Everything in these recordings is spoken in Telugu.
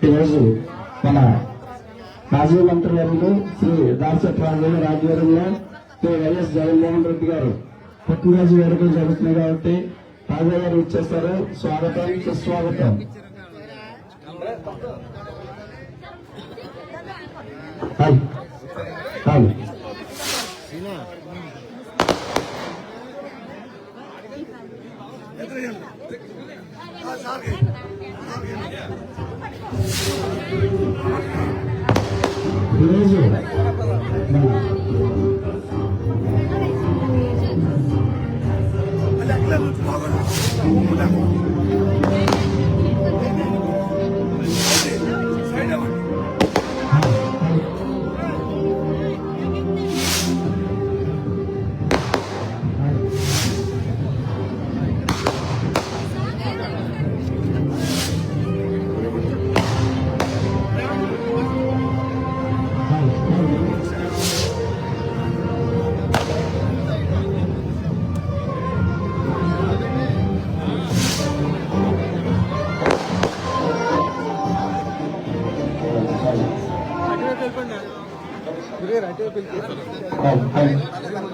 ఈరోజు మన మాజీ మంత్రివర్యులు శ్రీ దాసరి రాజేంద్ర ఆధ్వర్యంలో శ్రీ వైఎస్ జగన్మోహన్ రెడ్డి గారు పుట్టినరోజు వేడుకలు జరుగుతున్నాయి కాబట్టి రాజా గారు ఇచ్చేస్తారు. స్వాగతం, సుస్వాగతం. ఈరోజు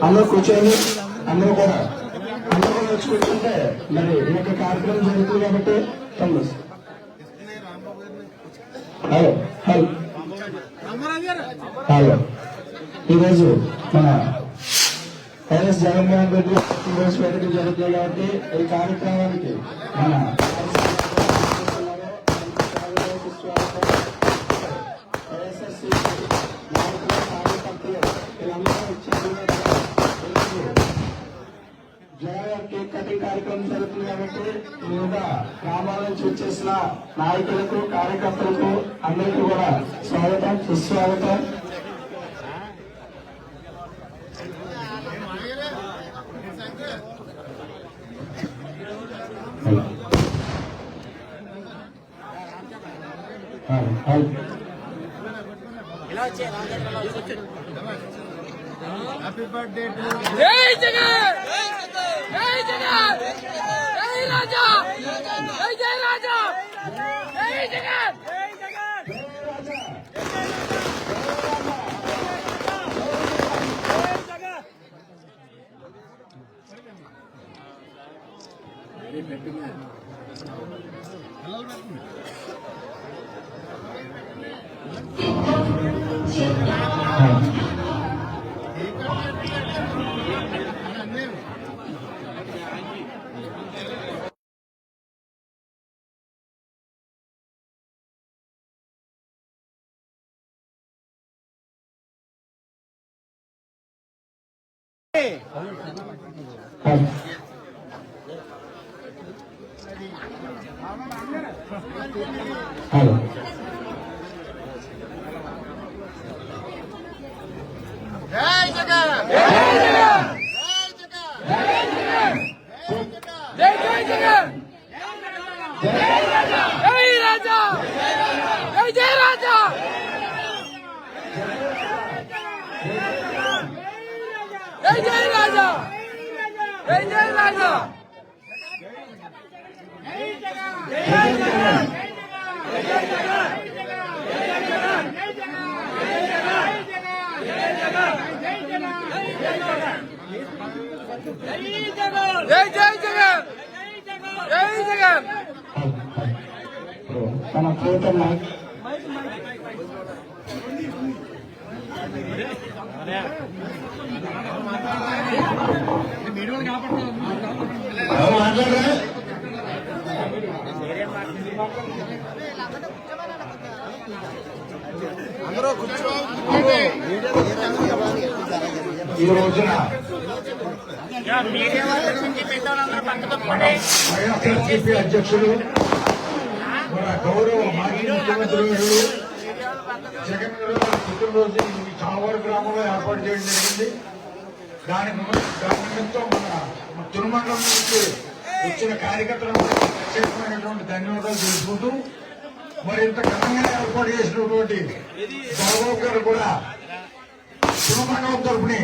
అందరూ కూర్చోండి. అందరూ కూడా వచ్చి కూర్చుంటే మరి ఈ యొక్క కార్యక్రమం జరుగుతుంది కాబట్టి హలో హలో హలో ఈరోజు మన వైఎస్ జగన్మోహన్ రెడ్డి పుట్టినరోజు వేడుకలు జరుగుతున్నాయి కాబట్టి ఈ కార్యక్రమానికి మన కేక్ కటింగ్ కార్యక్రమం జరుగుతుంది కాబట్టి వివిధ గ్రామాల నుంచి వచ్చేసిన నాయకులకు, కార్యకర్తలకు అందరికీ కూడా స్వాగతం, సుస్వాగతం. హ్యాపీ బర్త్డే టు జై జగన్, జై జగన్, జై రాజా, జై జై రాజా, జై జగన్, జై జగన్, జై రాజా, జై జగన్. హలో జై జగన్, జై జగన్, జై జగన్, జై జగన్, జై రాజా, జై రాజా, జై జై రాజా, జై జై రాజా, జై జై రాజా, జై జగన్, జై జగన్, జై జగన్, జై జగన్, జై జగన్, జై జై జగన్, జై జగన్. మన ప్రియతమ అందరూ కూర్చో. ఈ రోజున వైఎస్ఆర్సీపీ అధ్యక్షులు మన గౌరవ మాజీ ముఖ్యమంత్రి జగన్ గారి పుట్టినరోజు ఈ చావూరు గ్రామంలో ఏర్పాటు చేయడం జరిగింది. దాని నిమిత్తం మన తిరుమండలం నుంచి వచ్చిన కార్యకర్తలకు ప్రత్యేకమైనటువంటి ధన్యవాదాలు తెలుసుకుంటూ మరి ఇంత ఘనంగా ఏర్పాటు చేసినటువంటి బాబు గారు కూడా తిరుమండలం తరఫుని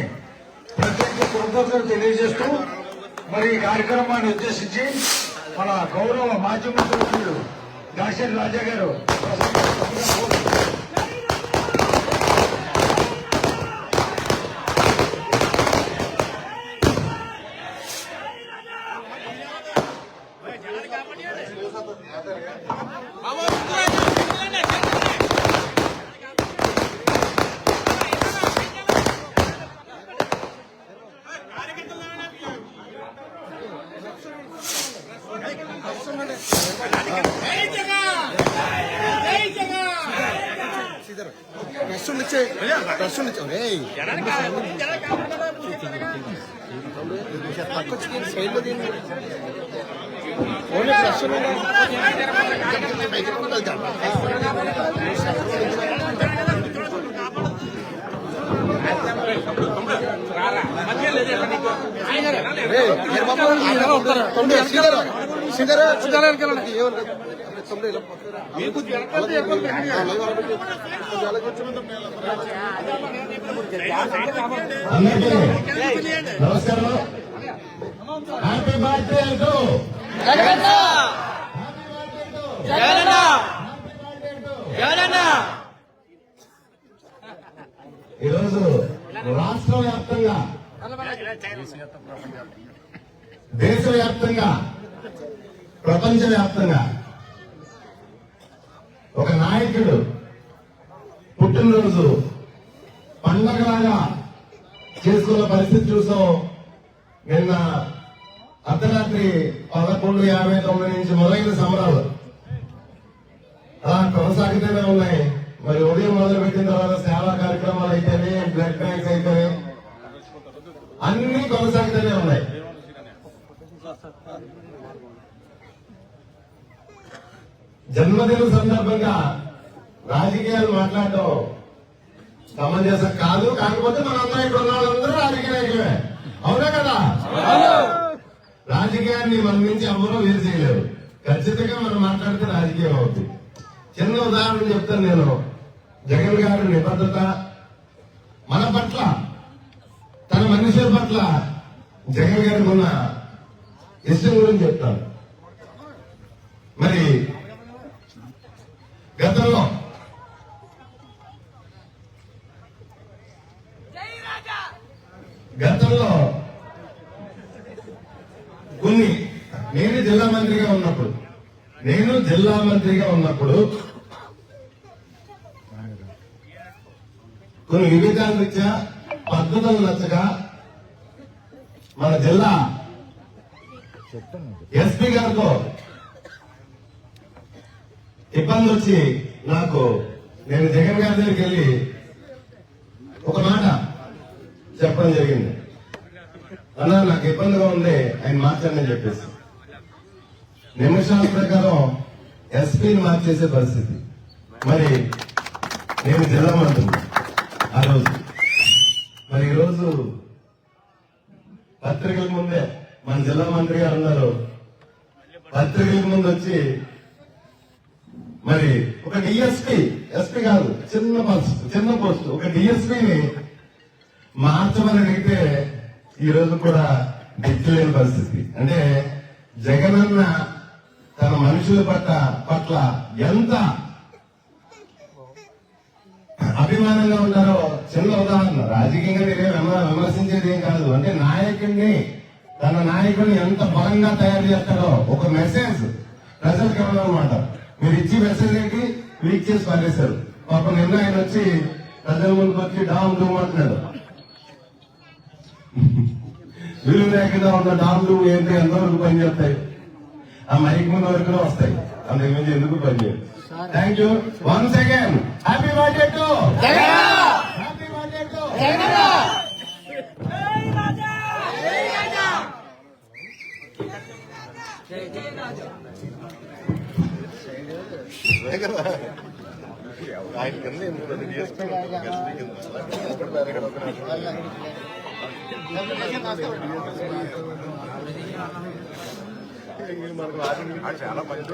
ప్రత్యేక కృతజ్ఞతలు తెలియజేస్తూ మరి ఈ కార్యక్రమాన్ని ఉద్దేశించి మన గౌరవ మాజీ ముఖ్యమంత్రులు దాశర్ రాజా గారు. నమస్కారం. హ్యాపీ బర్త్డే అంటూ ఈరోజు రాష్ట్ర వ్యాప్తంగా దేశవ్యాప్తంగా ప్రపంచవ్యాప్తంగా ఒక నాయకుడు పుట్టినరోజు పండగలాగా చేసుకున్న పరిస్థితి చూసాం. నిన్న అర్ధరాత్రి 11:59 నుంచి మొదలైన సమరాలు అలా కొనసాగుతూనే ఉన్నాయి. మరి ఉదయం మొదలు పెట్టిన తర్వాత సేవా కార్యక్రమాలు అయితేనే, బ్లడ్ బ్యాంక్స్ అయితేనే అన్ని కొనసాగుతూనే ఉన్నాయి. జన్మదిన సందర్భంగా రాజకీయాలు మాట్లాడటం సమంజసం కాదు. కాకపోతే మనందరం ఇక్కడ ఉన్న వాళ్ళందరూ రాజకీయ నాయకులే, అవునా కదా? రాజకీయాన్ని మన నుంచి ఎవరూ వేరు చేయలేరు. ఖచ్చితంగా మనం మాట్లాడితే రాజకీయం అవుతుంది. చిన్న ఉదాహరణ చెప్తాను నేను. జగన్ గారి నిబద్ధత మన పట్ల, తన మనుషుల పట్ల జగన్ గారికి ఉన్న ఇష్టం గురించి చెప్తాను. మరి గతంలో కొన్ని నేను జిల్లా మంత్రిగా ఉన్నప్పుడు కొన్ని విభేదాలు రీత్యా పద్ధతులు నచ్చక మన జిల్లా ఎస్పీ గారితో ఇబ్బంది వచ్చి నేను జగన్ గారి దగ్గరికి వెళ్ళి ఒక మాట చెప్పడం జరిగింది. అన్నా నాకు ఇబ్బందిగా ఉంది, ఆయన మార్చండి అని చెప్పేసి నిమిషాల ప్రకారం ఎస్పీని మార్చేసే పరిస్థితి. మరి నేను జిల్లా మంత్రి ఆ రోజు. మరి ఈరోజు పత్రికల ముందే మన జిల్లా మంత్రి గారు ఉన్నారు. పత్రికల ముందు వచ్చి మరి ఒక ఎస్పీ కాదు, చిన్న పోస్ట్ ఒక డిఎస్పీని మార్చమని అడిగితే ఈ రోజు కూడా దిక్కులేని పరిస్థితి. అంటే జగనన్న తన మనుషుల పట్ల ఎంత అభిమానంగా ఉన్నారో చిన్న ఉదాహరణ. రాజకీయంగా మీరే విమర్శించేది ఏం కాదు. అంటే తన నాయకుడిని ఎంత బలంగా తయారు చేస్తాడో ఒక మెసేజ్ ప్రజలకు ఇవ్వాలన్నమాట. మీరు ఇచ్చి మెసేజ్ ఏంటి లీక్ చేసి పారేశారు. పాపం నిన్న ఆయన వచ్చి ప్రజల ముందుకు వచ్చి డామ్ డూమ్ అంటున్నాడు. విలువ లేకుండా ఉన్న డామ్ డూమ్ ఏంటి, ఎంతవరకు పనిచేస్తాయి? ఆ మైక్ ముందు వరకు వస్తాయి, అందుకు మించి ఎందుకు పనిచేయదు. Thank you once again. Happy birthday to happy birthday to ఆయన కింద మనకు చాలా మంచి